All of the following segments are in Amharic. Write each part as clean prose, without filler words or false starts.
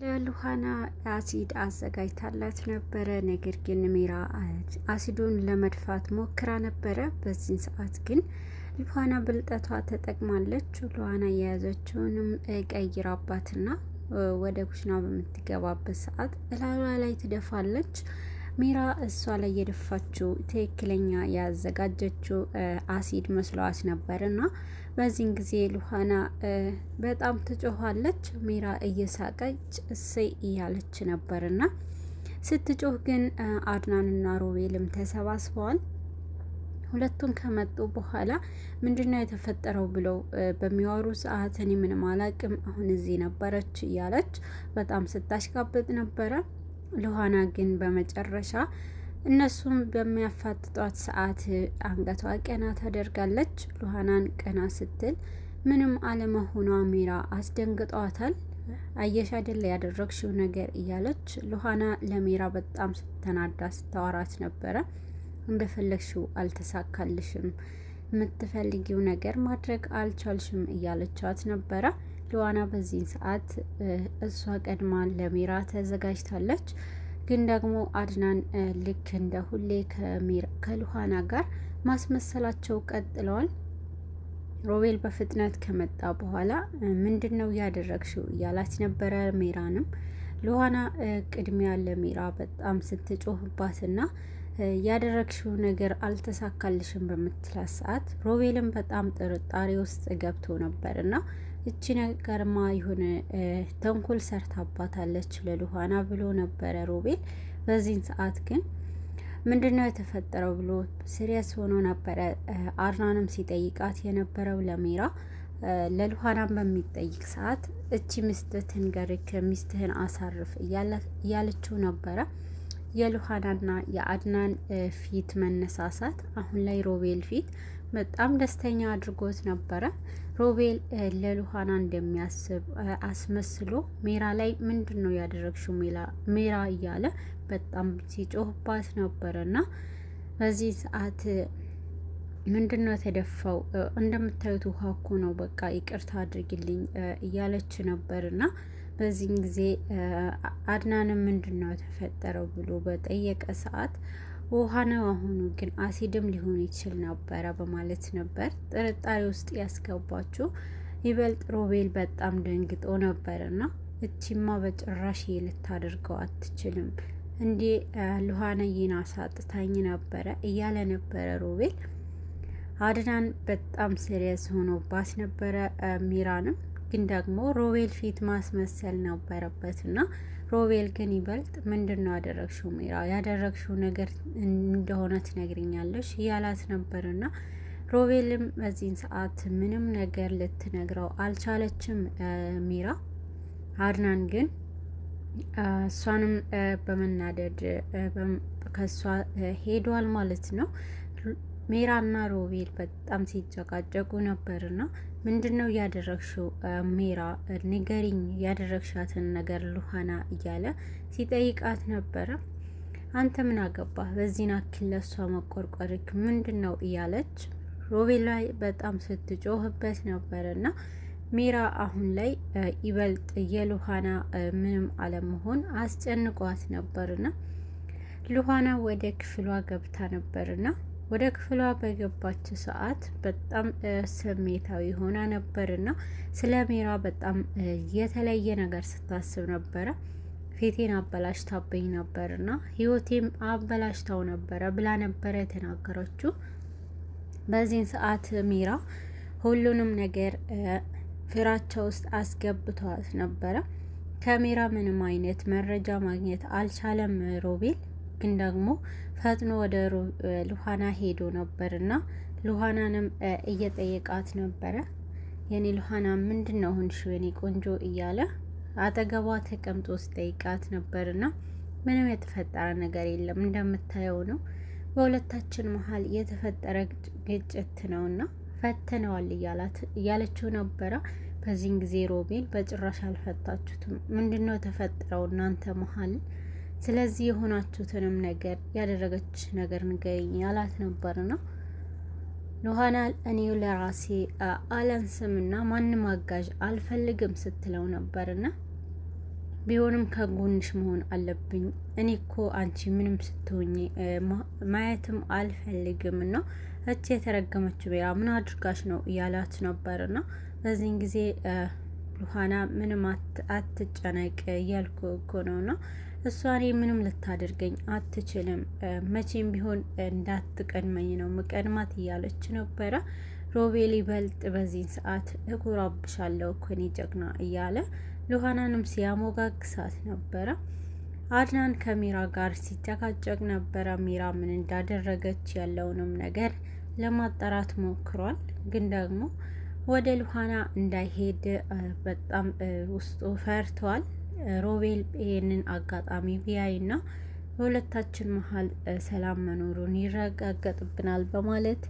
ለሉሃና አሲድ አዘጋጅታላት ነበረ። ነገር ግን ሜራ አሲዱን ለመድፋት ሞክራ ነበረ። በዚህ ሰዓት ግን ሉሃና ብልጠቷ ተጠቅማለች። ሉሃና የያዘችውንም ቀይራባትና ወደ ኩሽና በምትገባበት ሰዓት እላሏ ላይ ትደፋለች። ሜራ እሷ ላይ የደፋችው ትክክለኛ ያዘጋጀችው አሲድ መስሏት ነበርና በዚህን ጊዜ ሉሃና በጣም ትጮኻለች። ሜራ እየሳቀች እሰይ እያለች ነበርና ስትጮህ ግን አድናንና ሮቤልም ተሰባስበዋል። ሁለቱን ከመጡ በኋላ ምንድነው የተፈጠረው ብለው በሚያወሩ ሰዓት እኔ ምንም አላቅም አሁን እዚህ ነበረች እያለች በጣም ስታሽቃብጥ ነበረ። ሉሃና ግን በመጨረሻ እነሱም በሚያፋጥጧት ሰዓት አንገቷ ቀና ታደርጋለች። ሉሃናን ቀና ስትል ምንም አለመሆኗ ሜራ አስደንግጧታል። አየሽ አይደል ያደረግሽው ነገር እያለች ሉሃና ለሜራ በጣም ስተናዳ ስታወራት ነበረ። እንደፈለግሽው አልተሳካልሽም፣ የምትፈልጊው ነገር ማድረግ አልቻልሽም እያለቻት ነበረ። ሉሃና በዚህ ሰዓት እሷ ቀድማ ለሜራ ተዘጋጅታለች። ግን ደግሞ አድናን ልክ እንደ ሁሌ ከሉሃና ጋር ማስመሰላቸው ቀጥለዋል። ሮቤል በፍጥነት ከመጣ በኋላ ምንድነው ያደረግሽው እያላት ነበረ። ሜራንም ሉሃና ቅድሚያ ለሜራ በጣም ስትጮህባትና ያደረግሽው ነገር አልተሳካልሽም በምትላት ሰዓት ሮቤልም በጣም ጥርጣሬ ውስጥ ገብቶ ነበርና እቺ ነገርማ የሆነ ተንኮል ሰርታባታለች ለሉሃና ብሎ ነበረ ሮቤል። በዚህን ሰዓት ግን ምንድነው የተፈጠረው ብሎ ሲሪየስ ሆኖ ነበረ። አድናንም ሲጠይቃት የነበረው ለሜራ ለሉሃናም በሚጠይቅ ሰዓት እቺ ሚስትህን ገርክ ሚስትህን አሳርፍ እያለችው ነበረ። የሉሃናና የአድናን ፊት መነሳሳት አሁን ላይ ሮቤል ፊት በጣም ደስተኛ አድርጎት ነበረ። ሮቤል ለሉሃና እንደሚያስብ አስመስሎ ሜራ ላይ ምንድነው ያደረግሽው ሜራ እያለ በጣም ሲጮህባት ነበረና በዚህ ሰዓት ምንድነው ተደፋው እንደምታዩት ውሃ እኮ ነው በቃ ይቅርታ አድርግልኝ እያለች ነበርና በዚህን ጊዜ አድናንም ምንድነው ተፈጠረው ብሎ በጠየቀ ሰዓት ውሃ ነው አሁኑ ግን አሲድም ሊሆን ይችል ነበረ በማለት ነበር ጥርጣሬ ውስጥ ያስገባችው። ይበልጥ ሮቤል በጣም ደንግጦ ነበርና እቺማ በጭራሽ ልታደርገው አትችልም እንዴ ሉሃና ሳጥታኝ ነበረ እያለ ነበረ ሮቤል። አድናን በጣም ሲሪየስ ሆኖባት ነበረ። ሜራንም ግን ደግሞ ሮቤል ፊት ማስመሰል ነበረበትና ሮቤል ግን ይበልጥ ምንድነው ያደረግሽው ሜራ ያደረግሽው ነገር እንደሆነ ትነግሪኛለሽ እያላት ነበርና ሮቤልም በዚህን ሰዓት ምንም ነገር ልትነግረው አልቻለችም ሜራ። አድናን ግን እሷንም በመናደድ ከሷ ሄዷል ማለት ነው። ሜራና ሮቤል በጣም ሲጨቃጨቁ ነበርና ምንድነው ያደረግሽው ሜራ ንገሪኝ ያደረግሻትን ነገር ሉሃና እያለ ሲጠይቃት ነበረ። አንተ ምን አገባህ በዚህን አክል ለሷ መቆርቆርክ ምንድነው እያለች ሮቤል ላይ በጣም ስትጮህበት ነበርና ሜራ አሁን ላይ ይበልጥ የሉሃና ምንም አለመሆን አስጨንቋት ነበርና ሉሃና ወደ ክፍሏ ገብታ ነበርና ወደ ክፍሏ በገባች ሰዓት በጣም ስሜታዊ ሆና ነበርና ስለ ሜራ በጣም የተለየ ነገር ስታስብ ነበረ። ፊቴን አበላሽታብኝ ነበርና ህይወቴም አበላሽታው ነበረ ብላ ነበረ የተናገረችው። በዚህን ሰዓት ሜራ ሁሉንም ነገር ፍራቻ ውስጥ አስገብቷት ነበረ። ከሜራ ምንም አይነት መረጃ ማግኘት አልቻለም ሮቤል። ግን ደግሞ ፈጥኖ ወደ ሉሃና ሄዶ ነበርና ሉሃናንም እየጠየቃት ነበረ። የኔ ሉሃና ምንድነው ሆንሽ የኔ ቆንጆ እያለ አጠገቧ ተቀምጦ ሲጠይቃት ነበርና ምንም የተፈጠረ ነገር የለም እንደምታየው ነው በሁለታችን መሀል የተፈጠረ ግጭት ነውና ፈተነዋል እያለችው ነበረ። በዚህን ጊዜ ሮቤል በጭራሽ አልፈታችሁትም ምንድነው ተፈጠረው እናንተ መሀል ስለዚህ የሆናችሁትንም ነገር ያደረገች ነገር ንገሪኝ ያላት ነበርና ሉሃና እኔው ለራሴ አላንስምና ማንም አጋዥ አልፈልግም ስትለው ነበርና ቢሆንም ከጎንሽ መሆን አለብኝ። እኔ እኮ አንቺ ምንም ስትሆኚ ማየትም አልፈልግም እና እቺ የተረገመች ሜራ ምን አድርጋሽ ነው እያላት ነበርና በዚህን ጊዜ ሉሃና ምንም አትጨነቅ እያልኩ እኮ ነውና እሷ እኔ ምንም ልታደርገኝ አትችልም፣ መቼም ቢሆን እንዳትቀድመኝ ነው ምቀድማት እያለች ነበረ። ሮቤል ይበልጥ በዚህን ሰዓት እኮራብሻለሁ እኮ እኔ ጀግና እያለ ሉሃናንም ሲያሞጋግሳት ነበረ። አድናን ከሚራ ጋር ሲጨቃጨቅ ነበረ። ሚራ ምን እንዳደረገች ያለውንም ነገር ለማጣራት ሞክሯል። ግን ደግሞ ወደ ሉሃና እንዳይሄድ በጣም ውስጡ ፈርቷል። ሮቤል ይሄንን አጋጣሚ ቢያይና በሁለታችን መሀል ሰላም መኖሩን ይረጋገጥብናል በማለት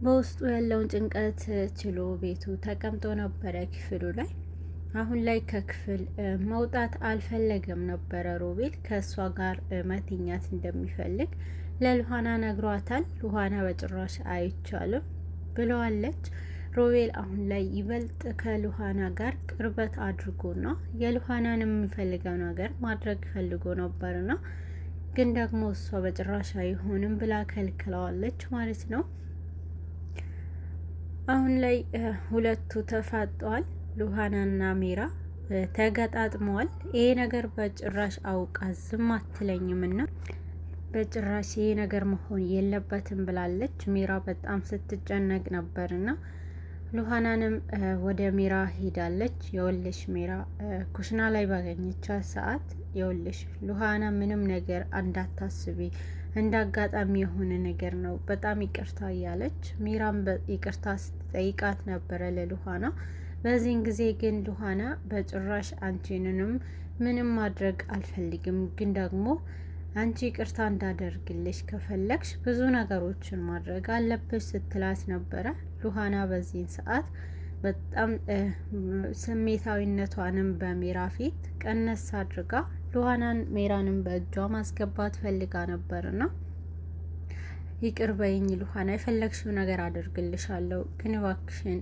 በውስጡ ያለውን ጭንቀት ችሎ ቤቱ ተቀምጦ ነበረ ክፍሉ ላይ። አሁን ላይ ከክፍል መውጣት አልፈለገም ነበረ። ሮቤል ከእሷ ጋር መተኛት እንደሚፈልግ ለሉሃና ነግሯታል። ሉሃና በጭራሽ አይቻልም ብለዋለች። ሮቤል አሁን ላይ ይበልጥ ከሉሃና ጋር ቅርበት አድርጎና የሉሃናን የሚፈልገው ነገር ማድረግ ፈልጎ ነበርና ግን ደግሞ እሷ በጭራሽ አይሆንም ብላ ከልክለዋለች ማለት ነው። አሁን ላይ ሁለቱ ተፋጠዋል። ሉሃናና ሚራ ተገጣጥመዋል። ይሄ ነገር በጭራሽ አውቃ ዝም አትለኝምና በጭራሽ ይሄ ነገር መሆን የለበትም ብላለች። ሚራ በጣም ስትጨነቅ ነበርና ሉሃናንም ወደ ሚራ ሄዳለች። የወልሽ ሚራ ኩሽና ላይ ባገኘቻት ሰዓት የወልሽ ሉሃና ምንም ነገር እንዳታስቢ እንዳጋጣሚ የሆነ ነገር ነው፣ በጣም ይቅርታ እያለች ሚራም ይቅርታ ስትጠይቃት ነበረ ለሉሃና። በዚህን ጊዜ ግን ሉሃና በጭራሽ አንቺንንም ምንም ማድረግ አልፈልግም፣ ግን ደግሞ አንቺ ይቅርታ እንዳደርግልሽ ከፈለግሽ ብዙ ነገሮችን ማድረግ አለብሽ ስትላት ነበረ። ሉሃና በዚህን ሰዓት በጣም ስሜታዊነቷንም በሚራ ፊት ቀነስ አድርጋ ሉሃናን ሜራንም በእጇ ማስገባት ፈልጋ ነበርና ይቅር በይኝ ሉሃና፣ የፈለግሽው ነገር አድርግልሻለሁ፣ ግን እባክሽን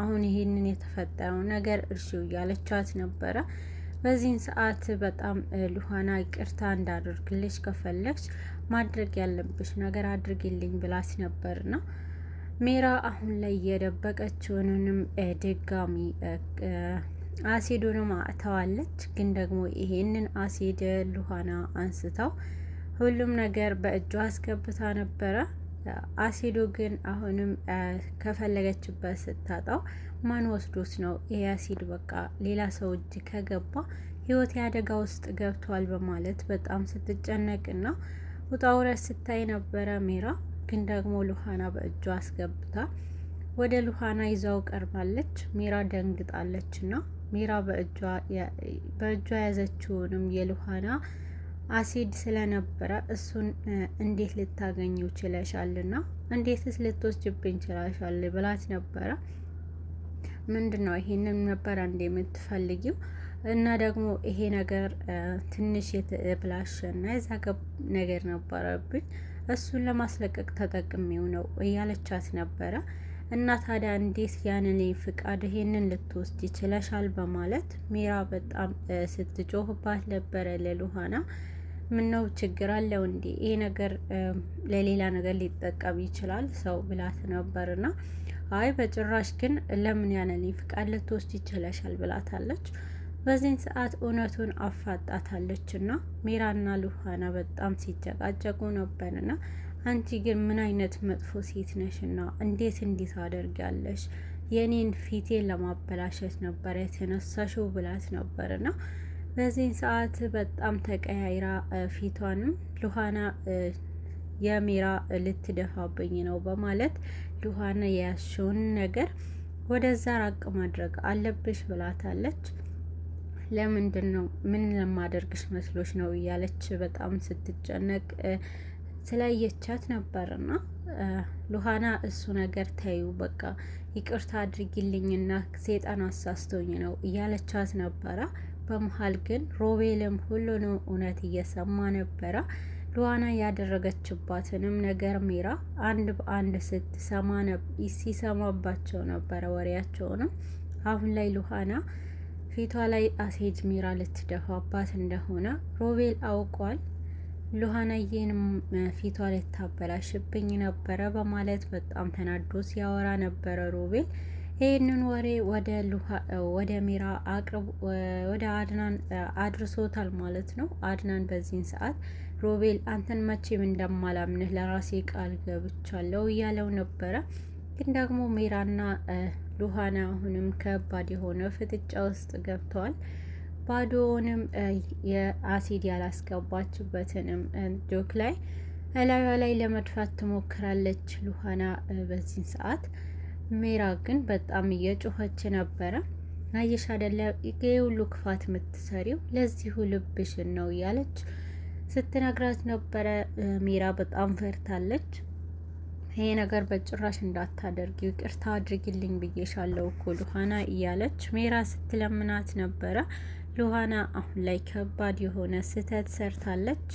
አሁን ይሄንን የተፈጠረው ነገር እርሺው እያለቻት ነበረ። በዚህን ሰዓት በጣም ሉሃና ይቅርታ እንዳደርግልሽ ከፈለግሽ ማድረግ ያለብሽ ነገር አድርግልኝ ብላት ነበርና ሜራ አሁን ላይ የደበቀችውንም ድጋሚ አሲዱንም አተዋለች። ግን ደግሞ ይሄንን አሲድ ሉሃና አንስተው ሁሉም ነገር በእጇ አስገብታ ነበረ። አሲዱ ግን አሁንም ከፈለገችበት ስታጣው ማን ወስዶት ነው ይሄ አሲድ በቃ ሌላ ሰው እጅ ከገባ ህይወት አደጋ ውስጥ ገብቷል በማለት በጣም ስትጨነቅና ውጣውረድ ስታይ ነበረ ሜራ። ግን ደግሞ ሉሃና በእጇ አስገብታ ወደ ሉሃና ይዛው ቀርባለች። ሜራ ደንግጣለችና ሜራ በእጇ ያዘችውንም የሉሃና አሲድ ስለነበረ እሱን እንዴት ልታገኙ ችለሻልና እንዴትስ ልትወስጅብኝ ችላሻል ብላት ነበረ። ምንድነው ይሄንን ነበር እንደ የምትፈልጊው? እና ደግሞ ይሄ ነገር ትንሽ የተብላሸና የዛገብ ነገር ነበረብኝ፣ እሱን ለማስለቀቅ ተጠቅሜው ነው እያለቻት ነበረ። እና ታዲያ እንዴት ያንን ፍቃድ ይሄንን ልትወስድ ይችላሻል በማለት ሜራ በጣም ስትጮህባት ነበረ ለሉሃና። ምነው ችግር አለው እንዴ? ይሄ ነገር ለሌላ ነገር ሊጠቀም ይችላል ሰው ብላት ነበርና አይ በጭራሽ ግን ለምን ያንን ፍቃድ ልትወስድ ይችላሻል ብላታለች። በዚህን ሰዓት እውነቱን አፋጣታለችና ሜራና ሉሃና በጣም ሲጨቃጨቁ ነበርና አንቺ ግን ምን አይነት መጥፎ ሴት ነሽና እንዴት አደርጋለሽ? የኔን ፊቴን ለማበላሸት ነበር የተነሳሽው ብላት ነበርና በዚህን ሰዓት በጣም ተቀያይራ ፊቷንም ሉሃና የሜራ ልትደፋብኝ ነው በማለት ሉሃና የያዝሽውን ነገር ወደዛ ራቅ ማድረግ አለብሽ ብላታለች። ለምንድን ነው ምን ለማደርግሽ መስሎሽ ነው እያለች በጣም ስትጨነቅ ስላየቻት ነበርና ሉሃና እሱ ነገር ታዩ በቃ ይቅርታ አድርጊልኝና ሴጣን አሳስቶኝ ነው እያለቻት ነበረ። በመሃል ግን ሮቤልም ሁሉንም እውነት እየሰማ ነበረ። ሉሃና ያደረገችባትንም ነገር ሜራ አንድ በአንድ ሲሰማባቸው ነበረ ወሬያቸውንም። አሁን ላይ ሉሃና ፊቷ ላይ አሲድ ሚራ ልትደፋባት እንደሆነ ሮቤል አውቋል። ሉሃናዬንም ፊቷ ልታበላሽብኝ ነበረ በማለት በጣም ተናዶ ሲያወራ ነበረ ሮቤል። ይህንን ወሬ ወደ ሚራ ወደ አድናን አድርሶታል ማለት ነው። አድናን በዚህን ሰዓት ሮቤል አንተን መቼም እንደማላምንህ ለራሴ ቃል ገብቻለሁ እያለው ነበረ። ግን ደግሞ ሚራና ሉሃና አሁንም ከባድ የሆነ ፍጥጫ ውስጥ ገብተዋል። ባዶውንም የአሲድ ያላስገባችበትንም ጆክ ላይ እላዩ ላይ ለመድፋት ትሞክራለች ሉሃና በዚህን ሰዓት። ሚራ ግን በጣም እየጮኸች ነበረ። አየሽ አይደለ የሁሉ ክፋት የምትሰሪው ለዚሁ ልብሽን ነው እያለች ስትነግራት ነበረ። ሚራ በጣም ፈርታለች። ይሄ ነገር በጭራሽ እንዳታደርጊው ይቅርታ አድርጊልኝ ብዬሻለሁ እኮ ሉሃና እያለች ሚራ ስትለምናት ነበረ። ሉሃና አሁን ላይ ከባድ የሆነ ስህተት ሰርታለች።